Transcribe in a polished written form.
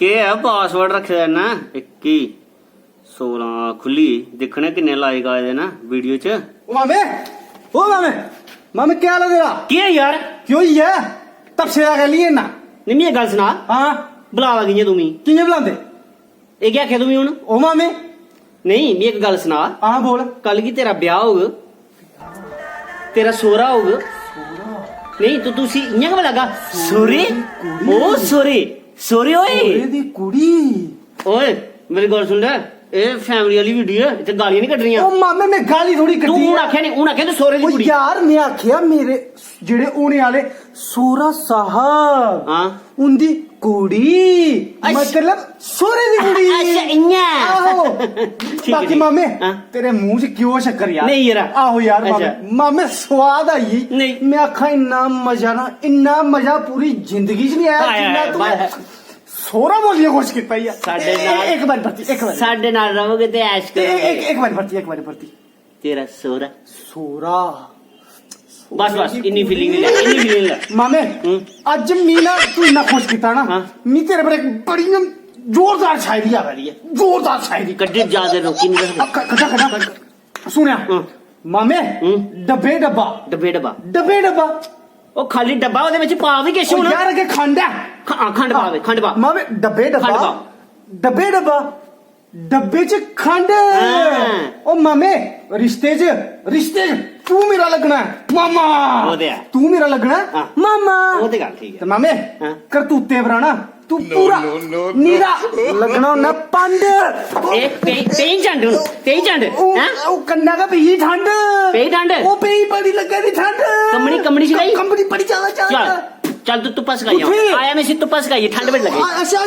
के है पासवर्ड रखे ना 21 16 खुली दिखने किन्ने लाइक आए दे ना वीडियो च ओ मामे मामे क्या हाल है तेरा के यार क्यों ही है तब से आ लिए ना नहीं मैं गल सुना हाँ बुला लगी तुम किने बुलाते ये क्या आख्या तुम हूं ओ मामे नहीं मैं एक गल सुना हाँ बोल कल की तेरा ब्याह होग तेरा सोरा होग नहीं तो तुसी इयां कब लगा सोरे ओ सोरे सोरे ओए दी कुड़ी ओए मेरी गल सुन ले ए फैमिली वाली वीडियो है इत्थे गालियां नहीं कटनियां ओ मामे मैं गाली थोड़ी तू कटी हूं आख्या नहीं हूं आख्या तू सोरे दी ओ कुड़ी यार मैं आख्या मेरे जेड़े होने वाले सोरा साहब हां उनदी कुड़ी मतलब सोरे दी कुड़ी अच्छा इयां आहो ठीक बाकी है मामे हाँ? तेरे मुंह च क्यों शक्कर यार नहीं यार आहो यार मामे अच्छा। मामे स्वाद आई नहीं। मैं आखा इन्ना मजा पूरी जिंदगी च नहीं आया जिन्ना तू सोरा बोलिए कोशिश किया यार साडे नाल एक बार भरती एक बार साडे नाल रहोगे ते ऐश करोगे एक बार भरती तेरा सोरा सोरा बस बस इन्नी फीलिंग ले मामे आज मीना तू इन्ना खुश किया ना हाँ। मी तेरे पर एक बड़ी ना जोरदार शायरी आ रही है जोरदार शायरी कड्डे ज्यादा रोकी नहीं कटा सुनिया मामे डब्बे डब्बा डब्बे डब्बा डब्बे डब्बा ਉਹ ਖਾਲੀ ਡੱਬਾ ਉਹਦੇ ਵਿੱਚ ਪਾ ਵੀ ਕਿਛ ਉਹ ਹੁਣ ਯਾਰ ਅਗੇ ਖੰਡ ਹੈ ਖੰਡ ਪਾਵੇ ਖੰਡ ਪਾ ਮਾਵੇ ਡੱਬੇ ਖੰਡ ਡੱਬਾ ਪਾ। ਡੱਬੇ ਡੱਬਾ ਡੱਬੇ ਚ ਖੰਡ ਉਹ ਮਾਮੇ ਰਿਸ਼ਤੇ ਚ ਤੂੰ ਮੇਰਾ ਲੱਗਣਾ ਮਾਮਾ ਉਹ ਤੇ ਹੈ। ਤੂੰ ਮੇਰਾ ਲੱਗਣਾ ਹਾਂ। ਮਾਮਾ ਉਹ ਤੇ ਗੱਲ ਠੀਕ ਤੇ ਹੈ ਮਾਮੇ ਹਾਂ। ਕਰਤੂਤੇ ਵਰਾਣਾ ਤੂੰ ਪੂਰਾ ਨੀਰਾ ਲੱਗਣਾ ਨਾ ਪੰਡ ਇਹ ਤੇਈ ਝੰਡ ਹੁਣ ਤੇਈ ਝੰਡ ਹੈ ਉਹ ਕੰਨਾ ਦਾ ਪਈ ਠੰਡ ਪਈ ਠੰਡ ਉਹ ਪਈ ਬੜੀ ਲੱਗੇ ਦੀ ਠੰਡ ਕੰਬਣੀ ਸਿਖਾਈ ਕੰਬਣੀ ਬੜੀ ਜ਼ਿਆਦਾ ਚੱਲ ਚੱਲ ਤੂੰ ਤੁੱਪਾ ਸਿਖਾਈ ਉੱਥੇ। ਆਇਆ ਮੈਂ ਸੀ ਤੁੱਪਾ ਸਿਖਾਈ ਠੰਡ ਵਿੱਚ ਲੱਗੇ ਅੱਛਾ